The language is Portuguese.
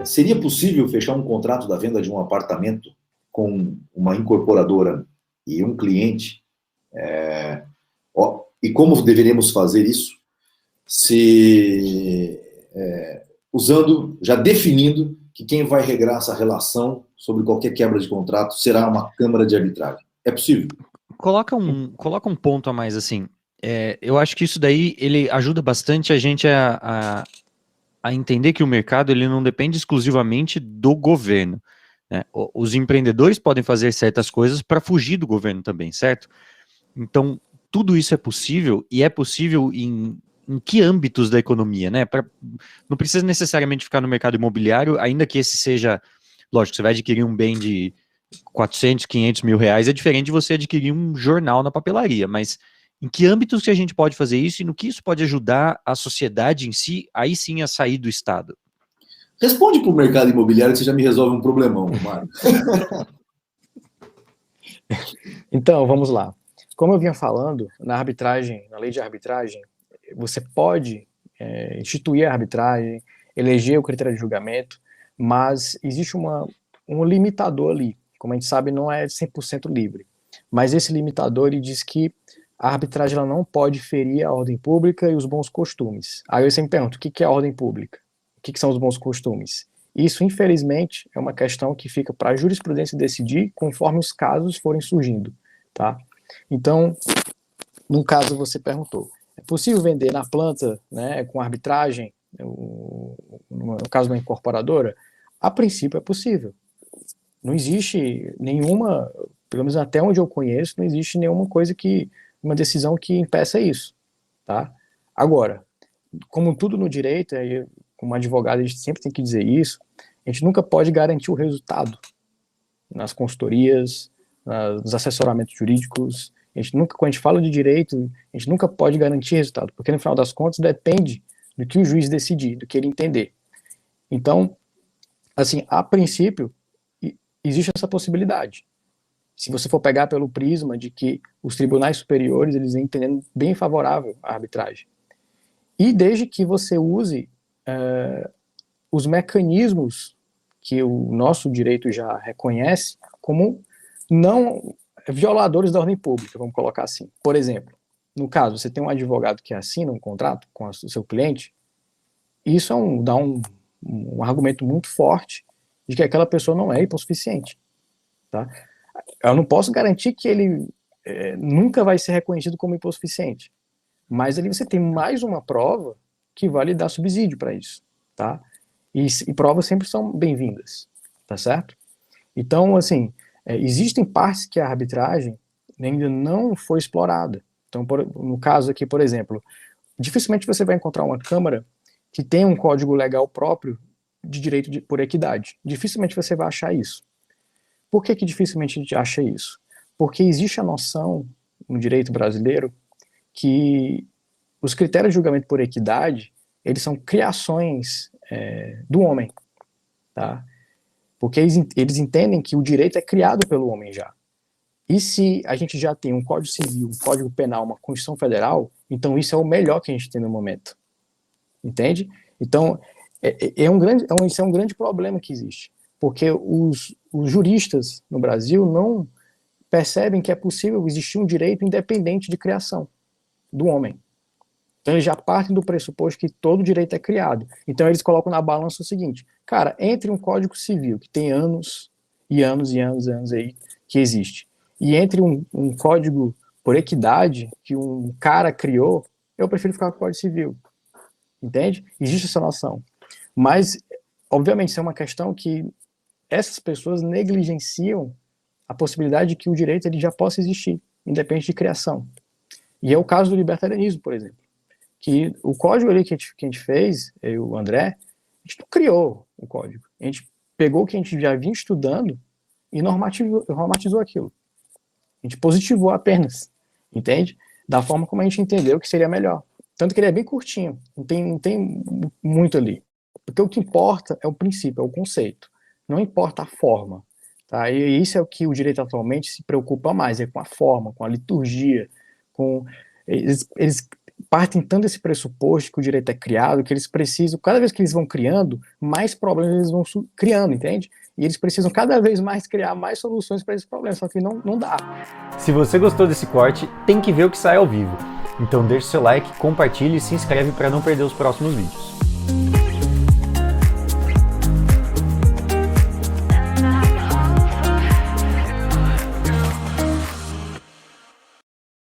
Seria possível fechar um contrato da venda de um apartamento com uma incorporadora e um cliente? E como deveríamos fazer isso? Já definindo que quem vai regrar essa relação sobre qualquer quebra de contrato será uma câmara de arbitragem. É possível? Coloca um ponto a mais, assim. Eu acho que isso daí, ele ajuda bastante a gente a entender que o mercado, ele não depende exclusivamente do governo, né? Os empreendedores podem fazer certas coisas para fugir do governo também, certo? Então, tudo isso é possível, e é possível em que âmbitos da economia, né? Não precisa necessariamente ficar no mercado imobiliário, ainda que esse seja, lógico, você vai adquirir um bem de 400, 500 mil reais, é diferente de você adquirir um jornal na papelaria, mas em que âmbitos que a gente pode fazer isso e no que isso pode ajudar a sociedade em si, aí sim a sair do Estado? Responde para o mercado imobiliário que você já me resolve um problemão, Mário. Então, vamos lá. Como eu vinha falando, na arbitragem, na lei de arbitragem, você pode instituir a arbitragem, eleger o critério de julgamento, mas existe um limitador ali. Como a gente sabe, não é 100% livre. Mas esse limitador, ele diz que a arbitragem ela não pode ferir a ordem pública e os bons costumes. Aí eu sempre pergunto, o que é a ordem pública? O que são os bons costumes? Isso, infelizmente, é uma questão que fica para a jurisprudência decidir conforme os casos forem surgindo, tá? Então, no caso você perguntou, é possível vender na planta, né, com arbitragem, no caso da incorporadora? A princípio é possível. Não existe nenhuma, pelo menos até onde eu conheço, não existe nenhuma coisa uma decisão que impeça isso, tá? Agora, como tudo no direito, como advogado a gente sempre tem que dizer isso, a gente nunca pode garantir o resultado nas consultorias, nos assessoramentos jurídicos. Quando a gente fala de direito, a gente nunca pode garantir resultado, porque no final das contas depende do que o juiz decidir, do que ele entender. Então, assim, a princípio, existe essa possibilidade. Se você for pegar pelo prisma de que os tribunais superiores, eles vêm entendendo bem favorável à arbitragem. E desde que você use os mecanismos que o nosso direito já reconhece como não violadores da ordem pública, vamos colocar assim. Por exemplo, no caso, você tem um advogado que assina um contrato com o seu cliente, isso dá um argumento muito forte de que aquela pessoa não é hipossuficiente, tá? Eu não posso garantir que ele nunca vai ser reconhecido como hipossuficiente, mas ali você tem mais uma prova que vai lhe dar subsídio para isso, tá? E provas sempre são bem-vindas, tá certo? Então, assim, existem partes que a arbitragem ainda não foi explorada. Então, no caso aqui, por exemplo, dificilmente você vai encontrar uma Câmara que tem um código legal próprio de direito por equidade. Dificilmente você vai achar isso. Por que dificilmente a gente acha isso? Porque existe a noção no direito brasileiro que os critérios de julgamento por equidade, eles são criações do homem, tá? Porque eles entendem que o direito é criado pelo homem já. E se a gente já tem um Código Civil, um Código Penal, uma Constituição Federal, então isso é o melhor que a gente tem no momento. Entende? Então, isso é um grande problema que existe. Porque os juristas no Brasil não percebem que é possível existir um direito independente de criação do homem. Então eles já partem do pressuposto que todo direito é criado. Então eles colocam na balança o seguinte, cara, entre um Código Civil que tem anos e anos e anos e anos aí que existe, e entre um código por equidade que um cara criou, eu prefiro ficar com o Código Civil. Entende? Existe essa noção. Mas, obviamente, isso é uma questão que essas pessoas negligenciam a possibilidade de que o direito ele já possa existir, independente de criação. E é o caso do libertarianismo, por exemplo. Que o código ali que a gente fez, eu e o André, a gente não criou o código. A gente pegou o que a gente já vinha estudando e normatizou aquilo. A gente positivou apenas, entende? Da forma como a gente entendeu que seria melhor. Tanto que ele é bem curtinho, não tem muito ali. Porque o que importa é o princípio, é o conceito. Não importa a forma. Tá? E isso é o que o direito atualmente se preocupa mais, é com a forma, com a liturgia, com... Eles partem tanto desse pressuposto que o direito é criado, que eles precisam, cada vez que eles vão criando, mais problemas eles vão criando, entende? E eles precisam cada vez mais criar mais soluções para esses problemas, só que não dá. Se você gostou desse corte, tem que ver o que sai ao vivo. Então deixe seu like, compartilhe e se inscreve para não perder os próximos vídeos.